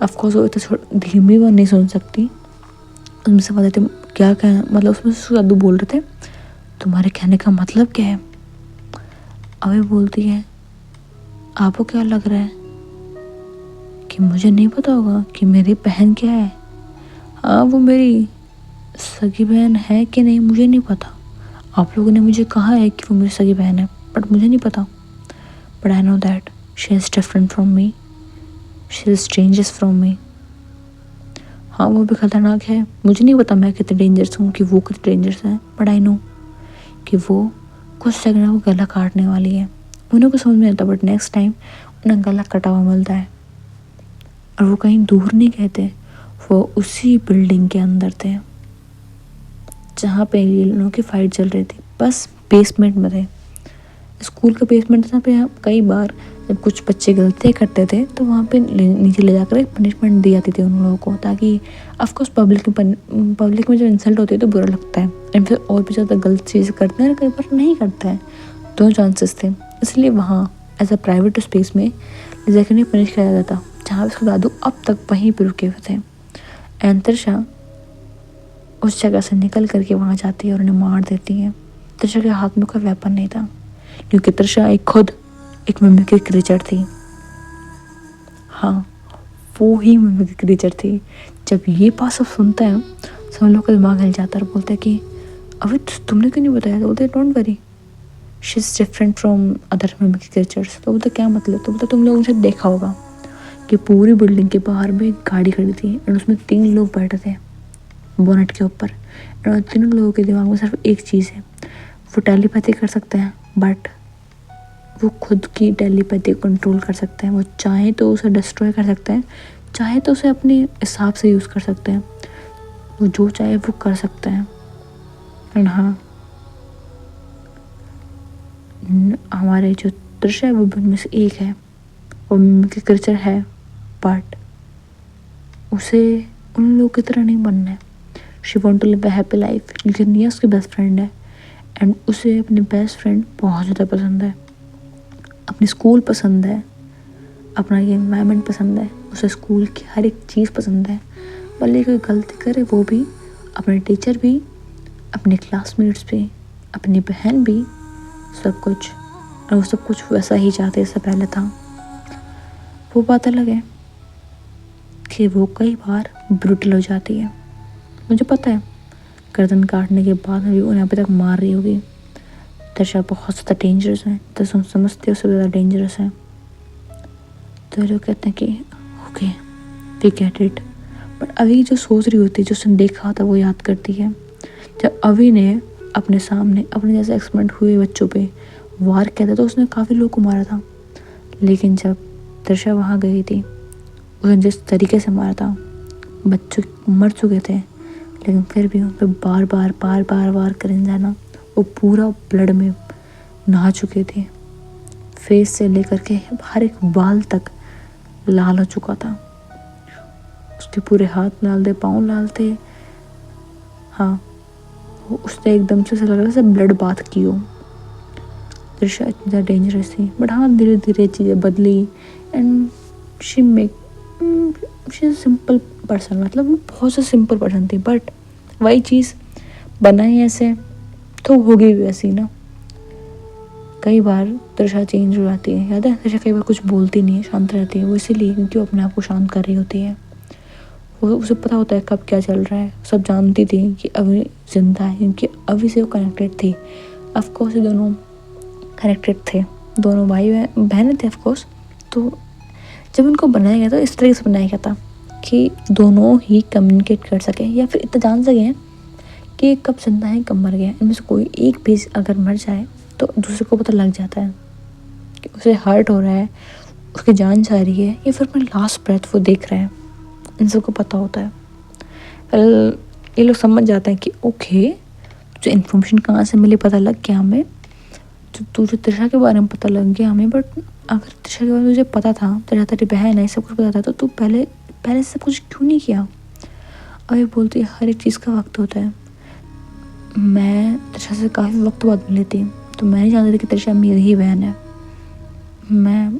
ऑफकोर्स वो इतना धीमी वो नहीं सुन सकती। उनमें से पता थे क्या क्या मतलब उसमें से दादू बोल रहे थे तुम्हारे कहने का मतलब क्या है? अभी बोलती है, आपको क्या लग रहा है कि मुझे नहीं पता होगा कि मेरी बहन क्या है? हाँ, वो मेरी सगी बहन है कि नहीं मुझे नहीं पता। आप लोगों ने मुझे कहा है कि वो मेरी सगी बहन है, बट मुझे नहीं पता। But I know that she is different from me, she is changes from me. हाँ, वो भी खतरनाक है। मुझे नहीं पता मैं कितने डेंजरस हूँ, कि वो कितने डेंजरस हैं, बट आई नो कि वो कुछ सेकंड वो गला काटने वाली है। उन्हें को समझ में आता, बट नेक्स्ट टाइम उन्हें गला कटा हुआ मिलता है। और वो कहीं दूर नहीं गए थे, वो उसी बिल्डिंग के अंदर थे जहाँ पे ये लोगों की फाइट चल रही थी। बस बेसमेंट में थे, स्कूल का बेसमेंट था पे। कई बार जब कुछ बच्चे गलतियाँ करते थे तो वहाँ पे नीचे ले जाकर पनिशमेंट दी जाती थी उन लोगों को, ताकि ऑफकोर्स पब्लिक में जब इंसल्ट होती है तो बुरा लगता है, एंड फिर और भी ज़्यादा गलत चीज़ करते हैं, कई बार नहीं करते हैं। दो चांसेस थे, इसलिए वहाँ एज अ प्राइवेट स्पेस में ले जाकर नहीं पनिश किया जाता, जहाँ उसके दादू अब तक वहीं पर रुके हुए थे। एंड त्रिशा उस जगह से निकल करके वहाँ जाती है और उन्हें मार देती है। त्रिशा के हाथ में कोई वेपन नहीं था, क्योंकि त्रिशा खुद एक मिमिक्री क्रीचर थी। हाँ, वो ही मिमिक्री क्रीचर थी। जब ये बात सब सुनता है, सब लोग का दिमाग हिल जाता है और बोलते हैं कि अभी तुमने क्यों नहीं बताया? तो बोलते don't worry, she is different from other mimicry creatures. तो बोलते क्या मतलब? तो बोलते तुम लोगों ने देखा होगा कि पूरी बिल्डिंग के बाहर में एक गाड़ी खड़ी थी और उसमें 3 लोग बैठे थे बोनट के ऊपर, और तीनों लोगों के दिमाग में सिर्फ एक चीज़ है, वो टेलीपैथी कर सकते हैं, बट वो खुद की टेलीपैथी कंट्रोल कर सकते हैं। वो चाहे तो उसे डिस्ट्रॉय कर सकते हैं, चाहे तो उसे अपने हिसाब से यूज़ कर सकते हैं। वो जो चाहे वो कर सकते हैं। एंड हाँ, हमारे जो दृश्य है वो उनमें से एक है, वो मिमिक्री क्रीचर है, बट उसे उन लोगों की तरह नहीं बनना है। She want to live a happy life, लेकिन निया उसकी बेस्ट फ्रेंड है, एंड उसे अपनी बेस्ट फ्रेंड बहुत ज़्यादा पसंद है, अपनी स्कूल पसंद है, अपना ये एनवायरनमेंट पसंद है, उसे स्कूल की हर एक चीज़ पसंद है। भले कोई गलती करे वो भी, अपने टीचर भी, अपने क्लासमेट्स भी, अपनी बहन भी, सब कुछ। और वो सब कुछ वैसा ही चाहते इससे पहले था। वो बात अलग है कि वो कई बार ब्रूटल हो जाती है। मुझे पता है गर्दन काटने के बाद भी उन्हें अभी तक मार रही होगी। त्रिशा बहुत ज़्यादा डेंजरस है, तो तुम समझते हो उससे ज़्यादा डेंजरस है। तो लोग कहते हैं कि okay we get it, but अभी जो सोच रही होती है, जो उसने देखा होता है, वो याद करती है जब अभी ने अपने सामने अपने जैसे एक्सपेरिमेंट हुए बच्चों पे वार किया था, तो उसने काफ़ी लोग को मारा था। लेकिन जब त्रिशा वहाँ गई थी, उसने जिस तरीके से मारा था, बच्चे मर चुके थे, लेकिन फिर भी उन पर बार बार वार करें जाना, वो पूरा ब्लड में नहा चुके थे। फेस से लेकर के हर एक बाल तक लाल हो चुका था, उसके पूरे हाथ लाल थे, पाँव लाल थे। हाँ, वो उसने एकदम से लग रहा था जैसे ब्लड बाथ की हो। त्रिशा इतनी ज़्यादा डेंजरस थी, बट हाँ धीरे धीरे चीज़ें बदली, एंड शी सिंपल पर्सन, मतलब वो बहुत सा सिंपल पर्सन थी, बट वही चीज़ बनाई ऐसे तो होगी भी वैसी ना। कई बार त्रिशा चेंज हो जाती है, याद है त्रिशा कई बार कुछ बोलती नहीं है, शांत रहती है, वो इसीलिए क्योंकि वो अपने आप को शांत कर रही होती है। वो उसे पता होता है कब क्या चल रहा है। सब जानती थी कि अभी जिंदा है, क्योंकि अभी से वो कनेक्टेड थी। ऑफकोर्स दोनों कनेक्टेड थे, दोनों भाई बहनें थे ऑफकोर्स। तो जब उनको बनाया गया तो इस तरीके से बनाया गया था कि दोनों ही कम्युनिकेट कर सकें, या फिर इतना जान सकें कि कब जिंदा है कब मर गया। इनमें से कोई एक भी अगर मर जाए तो दूसरे को पता लग जाता है कि उसे हर्ट हो रहा है, उसकी जान जा रही है, या फिर अपना लास्ट ब्रेथ वो देख रहा है। इन सबको पता होता है। फिर ये लोग समझ जाते हैं कि ओके, जो इन्फॉर्मेशन कहाँ से मिली पता लग गया हमें, तो तुझे त्रिशा के बारे में पता लग गया हमें, बट अगर त्रिशा के बारे में तुझे पता था, त्रिशा तेरी बहन है, सब कुछ पता था, तो तू पहले से सब कुछ क्यों नहीं किया? अभी बोलती है हर एक चीज़ का वक्त होता है। मैं त्रिशा से काफ़ी वक्त बाद मिली थी, तो मैं नहीं जानती थी कि त्रिशा मेरी ही बहन है। मैं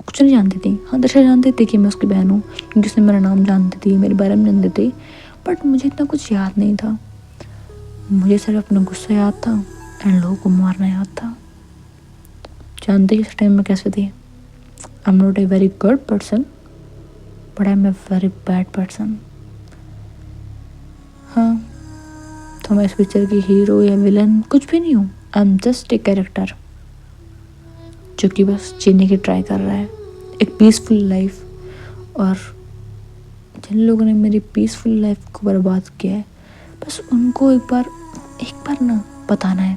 कुछ नहीं जानती थी। हाँ, त्रिशा जानती थी कि मैं उसकी बहन हूँ, क्योंकि उसने मेरा नाम जानती थी, मेरे बारे में जानती थी, बट मुझे इतना कुछ याद नहीं था। मुझे सिर्फ अपना गुस्सा याद था एंड लोगों को मारना याद था। जानते ही इस टाइम में कैसे थी। I am not a very good person but I am a very bad person. हाँ, तो मैं इस पिक्चर की हीरो या विलन कुछ भी नहीं हूँ। I am just a character जो कि बस जीने की ट्राई कर रहा है एक पीसफुल लाइफ। और जिन लोगों ने मेरी पीसफुल लाइफ को बर्बाद किया है, बस उनको एक बार ना बताना है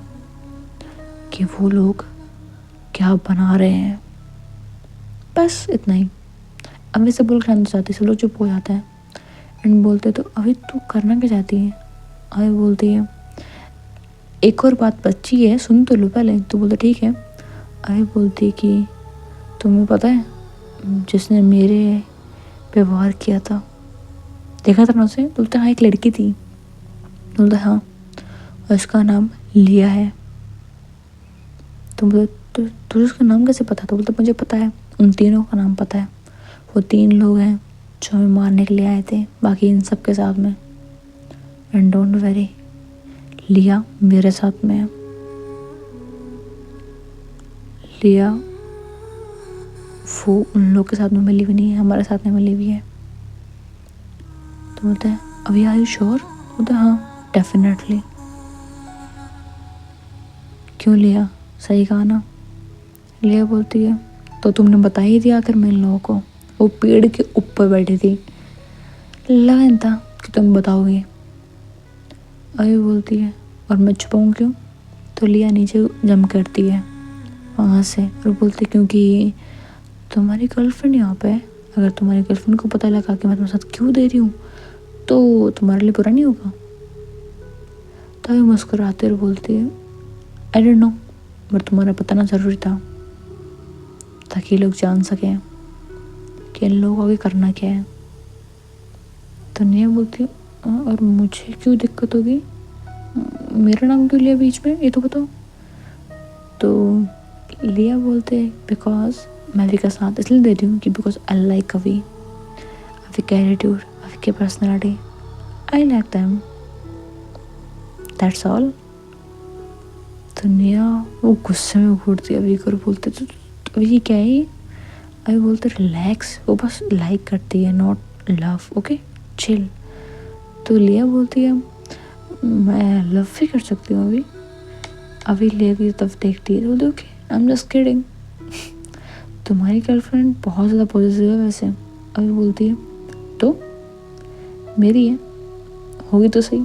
कि वो लोग क्या बना रहे हैं। बस इतना ही। अब मैं सब बोल खाना चाहती, सब लोग चुप हो जाता है एंड बोलते तो अभी तू करना क्या चाहती है। अभी बोलती है एक और बात बच्ची है, सुन तो लो पहले। तो बोलते ठीक है। अभी बोलती है कि तुम्हें पता है जिसने मेरे पे वार किया था, देखा था ना उसे। बोलते हाँ, एक लड़की थी। बोलते हाँ, और उसका नाम लिया है। तो बोलते तुझे उसका नाम कैसे पता। तो बोलते मुझे पता है, उन तीनों का नाम पता है। वो 3 लोग हैं जो हमें मारने के लिए आए थे, बाकी इन सब के साथ में। एंड डोंट वेरी, लिया मेरे साथ में है। लिया वो उन लोग के साथ में मिली हुई नहीं है, हमारे साथ में मिली हुई है। तो बोलते हैं अभी आर यू श्योर। बोलते हाँ डेफिनेटली। क्यों लिया, सही कहा ना। लिया बोलती है तो तुमने बता ही दिया आखिर में इन लोगों को। वो पेड़ के ऊपर बैठी थी, लगा नहीं था कि तुम बताओगे। अभी बोलती है और मैं छुपाऊँ क्यों। तो लिया नीचे जम करती है वहाँ से और बोलती क्योंकि तुम्हारी गर्लफ्रेंड यहाँ पे है। अगर तुम्हारी गर्लफ्रेंड को पता लगा कि मैं तुम्हारे साथ क्यों दे रही हूँ तो तुम्हारे लिए बुरा नहीं होगा। तभी मुस्कुराते और बोलती है आई डोंट नो, बट तुम्हारा बताना ज़रूरी था ताकि लोग जान सकें कि इन लोगों को आगे करना क्या है। तो नहीं बोलती और मुझे क्यों दिक्कत होगी, मेरा नाम क्यों लिया बीच में, ये तो बताओ। तो लिया बोलते बिकॉज मैं अभी का साथ इसलिए दे रही हूँ कि बिकॉज आई लाइक अभी की एटीट्यूड, अभी की personality, I like them, that's all. तो निया वो गुस्से में घूरती अभी कर बोलते तो अभी क्या है। अभी बोलते रिलैक्स, वो बस लाइक करती है नॉट लव, ओके चिल। तो लिया बोलती है मैं लव भी कर सकती हूँ अभी। अभी लिया की तरफ देखती है तो बोलती okay I am just kidding. तुम्हारी गर्लफ्रेंड बहुत ज़्यादा पॉजिटिव है वैसे। अभी बोलती है तो मेरी है, होगी तो सही।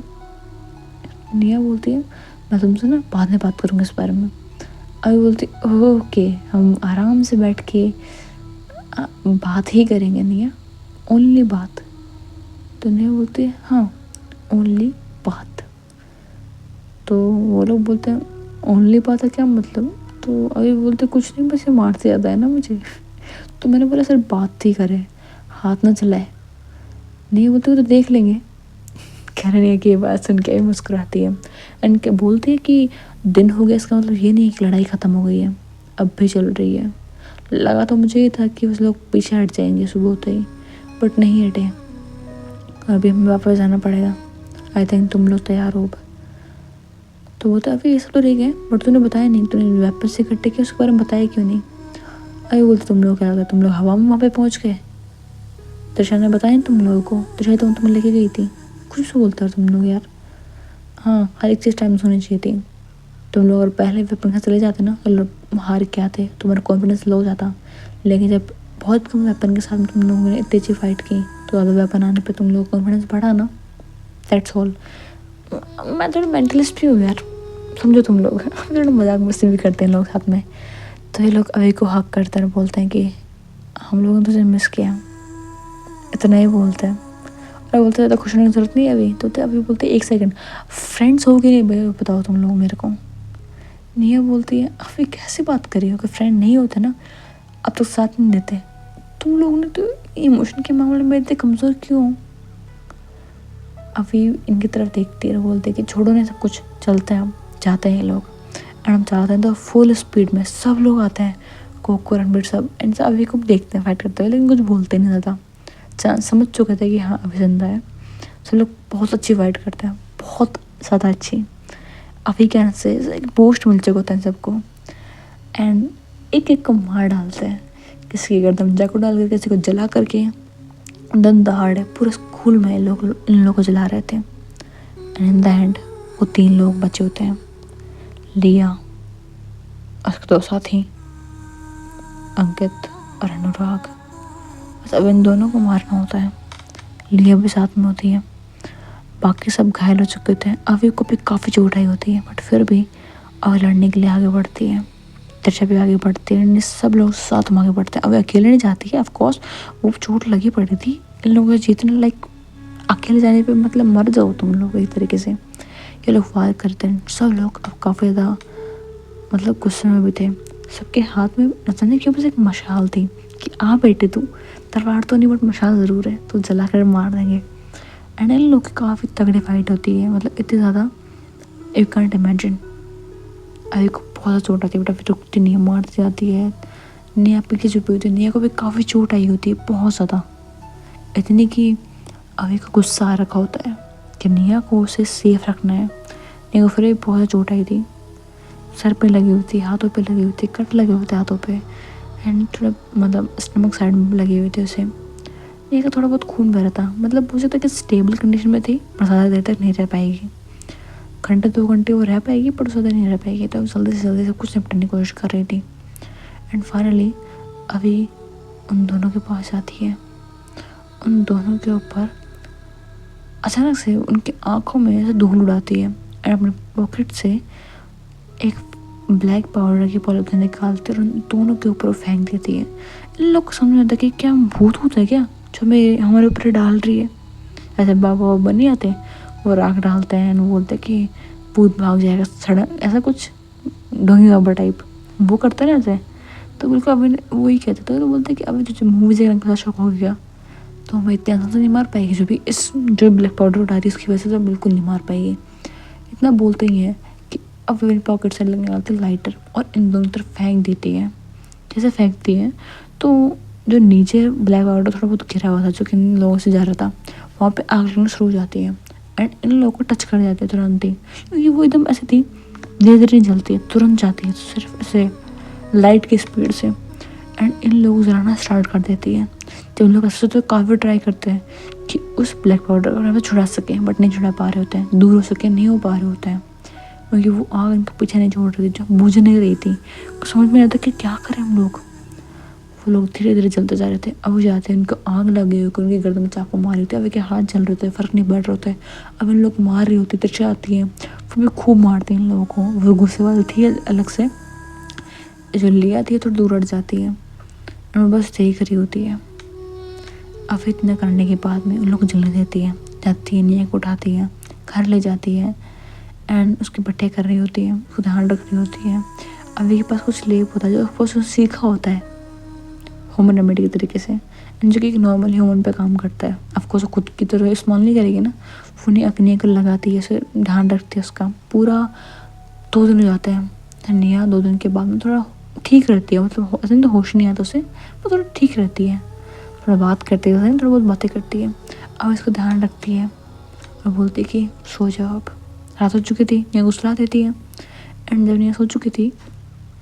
निया बोलती है मैं तुमसे ना बाद में बात करूँगी इस बारे में। अभी बोलती ओके हम आराम से बैठ के बात ही करेंगे निया, ओनली बात। तो निया बोलती है हाँ ओनली बात। तो वो लोग बोलते हैं ओनली बात है क्या मतलब। तो अभी बोलते कुछ नहीं, बस ये मारते ज़्यादा है ना मुझे। तो मैंने बोला सर बात ही करे, हाथ ना चलाए। नहीं बोलते तो देख लेंगे। कह रहे हैं कि ये बात सुन के मुस्कुराती है एंड क्या बोलती है कि दिन हो गया इसका मतलब ये नहीं है कि लड़ाई ख़त्म हो गई है, अब भी चल रही है। लगा तो मुझे ये था कि उस लोग पीछे हट जाएंगे सुबह होते ही, बट नहीं हटे। अभी हमें वापस जाना पड़ेगा। आई थिंक तुम लोग तैयार हो। तो वो तो अभी ये सब तो ठीक है बट तूने बताया नहीं, तूने वेपन से इकट्ठे किया उसके बारे में बताया क्यों नहीं। अभी बोलते तुम लोग क्या लगा, तुम लोग हवा में वहाँ पे पहुँच गए। त्रिशा ने बताया तुम लोगों को, त्रिशा तो तुम्हें लेके गई थी। कुछ तो बोलता तुम लोग यार। हाँ हर एक चीज़ टाइम से होनी चाहिए थी। तुम लोग अगर पहले वेपन के चले जाते ना तो हार क्या थे, तुम्हारा कॉन्फिडेंस लो हो जाता। लेकिन जब बहुत कम वेपन के साथ तुम लोगों ने इतनी अच्छी फाइट की तो ज़्यादा वेपन आने पे तुम लोग कॉन्फिडेंस बढ़ा ना, दैट्स ऑल। मैं थोड़ा मेंटलिस्ट भी हूँ यार, समझो तुम लोग। थोड़ा मजाक मस्ती भी करते हैं लोग साथ में। तो ये लोग अभी को हक करते हैं, बोलते हैं कि हम लोगों ने तुझे मिस किया, इतना ही बोलते हैं। और बोलते ज़्यादा खुश होने की जरूरत नहीं है अभी। तो अभी बोलते एक सेकंड फ्रेंड्स हो कि नहीं बताओ तुम लोग मेरे को। निया बोलती है अभी कैसी बात करी हो कि फ्रेंड नहीं होते ना अब तो साथ नहीं देते। तुम लोग ने तो इमोशन के मामले में इतने कमज़ोर क्यों हो। अभी इनकी तरफ देखती है, बोलते कि छोड़ो नहीं सब कुछ, चलते हैं हम, जाते हैं ये लोग। एंड हम चाहते हैं तो फुल स्पीड में सब लोग आते हैं, कोको रणबीर सब एंड सब अभी को देखते हैं फाइट करते हुए, लेकिन कुछ बोलते नहीं ज़्यादा। समझ चुके थे कि हाँ अभी जिंदा है। सब लोग बहुत अच्छी फाइट करते हैं, बहुत ज़्यादा अच्छी। अभी कैन से एक पोस्ट मिल चुका होता है सबको, एंड एक एक को मार डालते हैं, किसी की गर्दन में चाकू डाल कर, किसी को जला करके। दन दहाड़े पूरे स्कूल में इन लोगों को जला रहे थे। एंड इन द एंड वो 3 लोग बचे होते हैं, लिया और उसके 2 साथी अंकित और अनुराग। बस अब इन दोनों को मारना होता है। लिया भी साथ में होती है, बाकी सब घायल हो चुके थे। अभी को भी काफ़ी चोट आई होती है, बट फिर भी अभी लड़ने के लिए आगे बढ़ती है। त्रिशा भी आगे बढ़ती है, सब लोग साथ में आगे बढ़ते हैं। अभी अकेले नहीं जाती है, ऑफकोर्स वो चोट लगी पड़ी थी। इन लोगों को जीतने लाइक अकेले जाने पे मतलब मर जाओ तुम लोग एक तरीके से। ये लोग वार करते हैं, सब लोग अब काफ़ी ज़्यादा मतलब गुस्से में भी थे। सबके हाथ में न जाने क्यों बस एक मशाल थी कि आ बेटे तू, तलवार तो नहीं बट मशाल ज़रूर है, तो जला कर मार देंगे। एंड इन लोग की काफ़ी तगड़ी फाइट होती है, मतलब इतनी ज़्यादा यू कांट इमेजिन। अभी को बहुत ज़्यादा चोट आती है, बट अभी रुकती नहीं है, मारती जाती है। निया पीछे छुपी होती है, निया को भी काफ़ी चोट आई होती है, बहुत ज़्यादा, इतनी कि अभी को गुस्सा आ रखा होता है कि निया को उसे सेफ रखना है। निया को फिर भी बहुत ज़्यादा चोट आई थी, सर पे लगी हुई थी, हाथों पे लगी हुई थी, कट लगे हुए थे हाथों पे, एंड थोड़ा मतलब स्टमक साइड में लगी हुई थी उसे। निया का थोड़ा बहुत खून बह रहा था, मतलब हो सकता है कि स्टेबल कंडीशन में थी, पर ज़्यादा देर तक नहीं रह पाएगी। घंटे 2 घंटे वो रह पाएगी, पर ज़्यादा नहीं रह पाएगी, तो जल्दी से जल्दी सब कुछ निपटाने की कोशिश कर रही थी। एंड फाइनली अभी उन दोनों के पास आती है। उन दोनों के ऊपर अचानक से उनकी आंखों में ऐसे धूल उड़ाती है, एंड अपने पॉकेट से एक ब्लैक पाउडर की पॉलिथीन निकालती है और उन दोनों के ऊपर फेंक देती है। इन लोग को समझ में आता है कि क्या भूत भूत है क्या जो मेरे हमारे ऊपर डाल रही है। ऐसे बाबा बाबा नहीं आते, वो राख डालते हैं, वो बोलते हैं कि भूत भाग जाएगा सड़क, ऐसा कुछ ढोंगी बाबा टाइप वो करते हैं ना ऐसे। तो बिल्कुल अभी वही कहते थे, तो बोलते हैं कि अभी तुझे मूवी देखने का शौक हो गया तो हमें इतने आसान से नहीं मार पाएगी, जो भी इस जो ब्लैक पाउडर उठा रही है उसकी वजह से तो बिल्कुल नहीं मार पाएगी। इतना बोलते ही है कि अब मेरी पॉकेट से निकालती लाइटर और इन दोनों तरफ फेंक देती है। जैसे फेंकती है तो जो नीचे ब्लैक पाउडर थोड़ा बहुत गिरा हुआ था जो कि इन लोगों से जा रहा था, वहाँ पे आग लगना शुरू हो जाती है, एंड इन लोगों को टच कर जाती है तुरंत ही, क्योंकि वो एकदम ऐसी थी, धीरे धीरे जलती है, तुरंत जाती है सिर्फ ऐसे लाइट की स्पीड से। एंड इन लोग जलाना स्टार्ट कर देती है। जब इन लोग ऐसे तो काफ़ी ट्राई करते हैं कि उस ब्लैक पाउडर को हमें छुड़ा सकें, बट नहीं छुड़ा पा रहे होते हैं, दूर हो सके नहीं हो पा रहे होते हैं, क्योंकि वो आग इनको पीछे नहीं छोड़ रही थी, जो बुझ नहीं रही थी। समझ में आता कि क्या करें हम लोग। वो लोग धीरे धीरे जलते जा रहे थे। अब जाते हैं, उनको आग लगी हुई, उनकी गर्दन में चाकू मारी होती है, अब के हाथ जल रहे थे, फ़र्क नहीं पड़ रहे होते। अब इन लोग मार रही होती, तिरछा आती है, फिर भी खूब मारते हैं इन लोगों को। वो गुस्से वाली थी अलग से, जो लिया थी थोड़ी दूर हट जाती है और वो बस देख रही होती है। अब इतना करने के बाद में उन लोग को जलने देती है, जाती है, निया को उठाती है, घर ले जाती है, एंड उसकी बट्टे कर रही होती है, उसको ध्यान रख रही होती है। अभी के पास कुछ लेप होता है जो उसको सीखा होता है ह्यूमन रेमेडी के तरीके से, जो कि एक नॉर्मल ह्यूमन पे काम करता है। ऑफकोर्स वो खुद की तरह इस्तेमाल नहीं करेगी ना, वो नहीं अपनी को लगाती है, ऐसे ध्यान रखती है उसका। पूरा 2 दिन हो जाते हैं, निया 2 दिन के बाद में थोड़ा ठीक रहती है, मतलब ऐसे तो होश नहीं आता उसे, वो थोड़ा ठीक रहती है, थोड़ा बात करती है, थोड़ा बहुत बातें करती है। अब इसको ध्यान रखती है और बोलती है कि सो जाओ, अब रात हो चुकी थी। निया गुस्सा देती है, एंड जब निया सो चुकी थी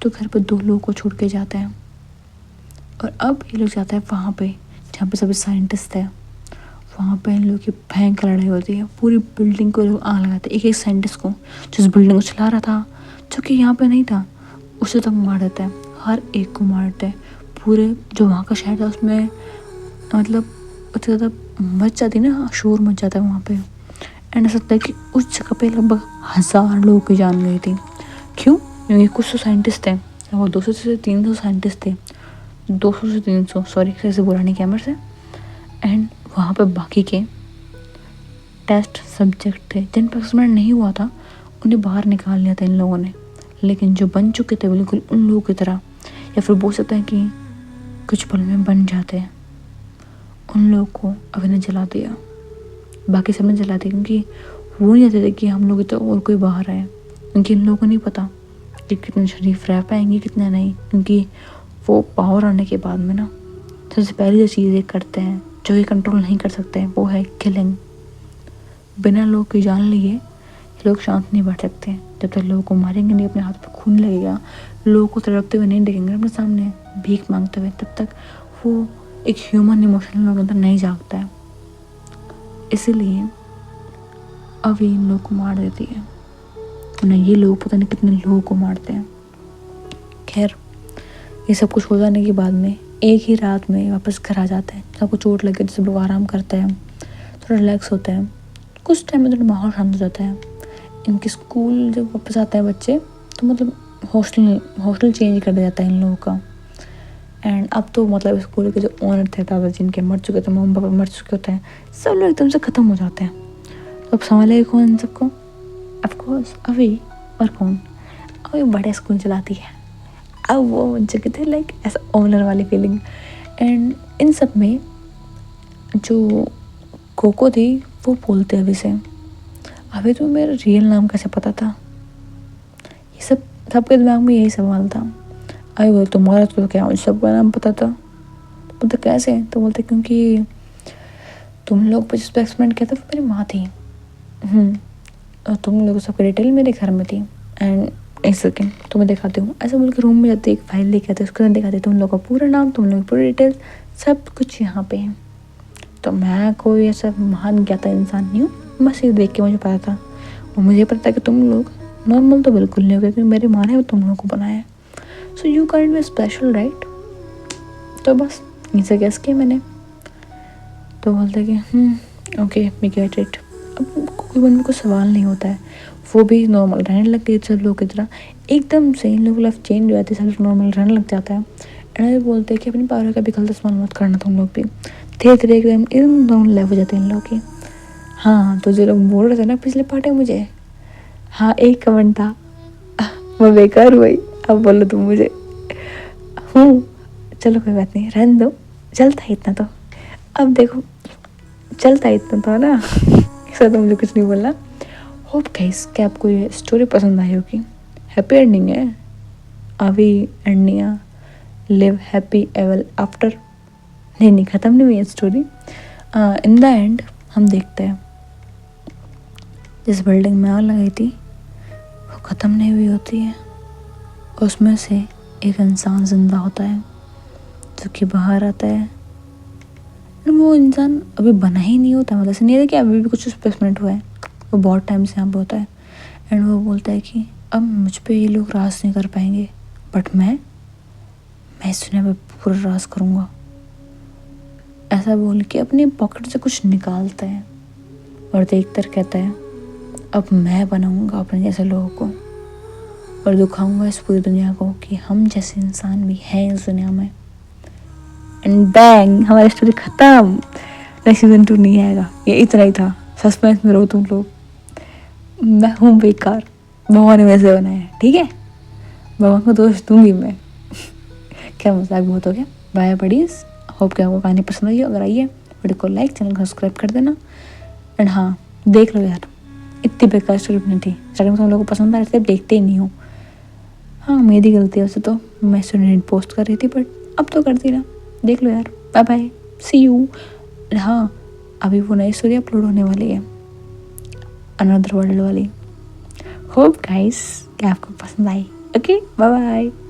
तो घर पर 2 लोगों को छोड़ के जाते हैं, और अब ये लोग जाते हैं वहाँ पे जहाँ पे सभी साइंटिस्ट है। वहाँ पे इन लोगों की भयंकर लड़ाई होती है, पूरी बिल्डिंग को लोग आग लगाते हैं, एक एक साइंटिस्ट को जो इस बिल्डिंग को चला रहा था, जो कि यहाँ पे नहीं था, उसे तक मार देता है, हर एक को मार देता है। पूरे जो वहाँ का शहर था उसमें मतलब उतनी ज़्यादा मच जाती ना, शोर मच जाता है वहाँ पे। एंड ऐसा लगता है कि उस जगह पे लगभग 1000 लोगों की जान गई थी। क्यों? क्योंकि कुछ तो साइंटिस्ट थे, वो 200 से 300 साइंटिस्ट थे, 200 से 300, सॉरी कैसे बोला नहीं कैमर से। एंड वहाँ पे बाकी के टेस्ट सब्जेक्ट थे जिन पर एक्सपेरिमेंट नहीं हुआ था, उन्हें बाहर निकाल लिया था इन लोगों ने। लेकिन जो बन चुके थे बिल्कुल उन लोगों की तरह, या फिर बोल सकते हैं कि कुछ पल में बन जाते हैं, उन लोगों को अभी ने जला दिया। बाकी सब ने जला दिया, क्योंकि वो नहीं चाहते थे कि हम लोग तो और कोई बाहर आए, क्योंकि इन लोगों को नहीं पता कि कितने शरीफ रह पाएंगे कितने नहीं। क्योंकि वो पावर आने के बाद में ना सबसे पहली जो चीज़ें करते हैं जो ये कंट्रोल नहीं कर सकते हैं वो है किलिंग। बिना लोग की जान लिए ये लोग शांत नहीं बैठ सकते जब तक लोगों को मारेंगे नहीं, अपने हाथ पे खून लगेगा, लोगों को तड़पते हुए नहीं देखेंगे अपने सामने, भीख मांगते हुए, तब तक वो एक ह्यूमन इमोशन लोगों के अंदर नहीं जागता है। इसीलिए अभी इन लोगों को मार देती है, ना ये लोग पता नहीं कितने लोगों को मारते हैं। खैर, ये सब कुछ हो जाने के बाद में एक ही रात में वापस घर आ जाते हैं। सबको चोट लगे तो सब लोग आराम करते हैं, थोड़ा रिलैक्स होते हैं, कुछ टाइम में थोड़ा माहौल शांत हो जाता है। इनके स्कूल जब वापस आते हैं बच्चे, तो मतलब हॉस्टल चेंज कर दिया जाता है इन लोगों का। एंड अब तो मतलब स्कूल के जो ओनर थे, दादा जिनके मर चुके थे, मम्मी पापा मर चुके होते हैं, सब लोग एकदम से ख़त्म हो जाते हैं। तो अब संभालेगा कौन इन सबको? ऑफकोर्स अभी। और कौन? अभी बड़े स्कूल चलाती है। अब वो बन चुके थे लाइक ऐसा ओनर वाली फीलिंग। एंड इन सब में जो कोको थी वो बोलते अभी से, अभी तो मेरा रियल नाम कैसे पता था? ये सब सबके दिमाग में यही सवाल था। अभी बोले तुम्हारा तो क्या मुझे सबका नाम पता था? तो बोलते कैसे? तो बोलते क्योंकि तुम लोग पर जिस पर एक्सपेरिमेंट किया था वो मेरी माँ थी। और तुम लोग सबकी डिटेल मेरे घर में थी। एंड एक सेकेंड तुम्हें दिखाती हूँ। ऐसा बोल के रूम में जाते एक फाइल लेके आते, उसके अंदर दिखाते तुम लोग का पूरा नाम, तुम लोग की पूरी डिटेल, सब कुछ यहाँ पे है। तो मैं कोई ऐसा महान ज्ञाता इंसान नहीं हूँ, बस ये देख के मुझे पता था। और मुझे पता था कि तुम लोग नॉर्मल तो बिल्कुल नहीं हो, क्योंकि मेरी माँ ने तुम लोगों को बनाया है। So you kind be special right. तो बस इनसे गैस किया मैंने। तो बोलते कि ओके वी गेट इट। अब कोई मन में कोई सवाल नहीं होता है, वो भी नॉर्मल रहने लग गई सब लोग की तरह। एकदम से इन लोगों की लाइफ चेंज हो जाती है, सब लोग नॉर्मल रहने लग जाता है। एंड बोलते हैं कि अपनी पावर का भी गलत इस्तेमाल मत करना तुम लोग भी। धीरे धीरे एकदम नॉर्मल लाइफ हो जाती है इन लोग की। हाँ, तो जो लोग बोल रहे थे ना पिछले पार्ट में मुझे, हाँ एक कमेंट था, मैं बेकार हुई। अब बोलो तुम मुझे। चलो कोई बात नहीं, रहने दो, चलता है इतना तो। अब देखो चलता है इतना तो ना। ऐसा तो मुझे कुछ नहीं बोलना। होप गाइस कि आपको ये स्टोरी पसंद आई होगी। हैप्पी एंडिंग है। अभी ending live happy ever after. नहीं ख़त्म नहीं हुई है स्टोरी। इन द एंड हम देखते हैं जिस बिल्डिंग में आग लगाई थी वो ख़त्म नहीं हुई होती है। उसमें से एक इंसान ज़िंदा होता है जो कि बाहर आता है। वो इंसान अभी बना ही नहीं होता, मतलब ऐसा नहीं है कि अभी भी कुछ एक्सपेरिमेंट हुआ है, वो बहुत टाइम से यहाँ पे होता है। एंड वो बोलता है कि अब मुझ पे ये लोग राज नहीं कर पाएंगे, बट मैं इस दुनिया पे पूरा राज करूँगा। ऐसा बोल के अपनी पॉकेट से कुछ निकालता है और देखकर कहता है अब मैं बनाऊँगा अपने जैसे लोगों को और दिखाऊँगा इस पूरी दुनिया को कि हम जैसे इंसान भी हैं इस दुनिया में। एंड बैंग, हमारी स्टोरी खत्म। नेक्स्ट सीजन 2 नहीं आएगा, ये इतना ही था। सस्पेंस में रहो तुम लोग। मैं हूँ बेकार, भगवान ने वैसे बनाया है, ठीक है? भगवान को दोष दूंगी मैं। क्या मजाक बहुत हो गया। बाय बडीज, होप कि आपको कहानी पसंद आई हो। अगर आई है वीडियो को लाइक, चैनल को सब्सक्राइब कर देना। एंड हाँ देख लो यार, इतनी बेकार स्टोरी बनी थी। स्टार्टिंग में तुम लोगों को पसंद आ रही थी, अब देखते ही नहीं हो। हाँ मेरी गलती है वैसे तो, मैं स्टोरी पोस्ट कर रही थी, बट अब तो कर दी ना। देख लो यार, बाय बाय, सी यू। हाँ अभी वो नई स्टोरी अपलोड होने वाली है, अनदर वर्ल्ड वाली। होप गाइस कि आपको पसंद आई। Okay bye bye.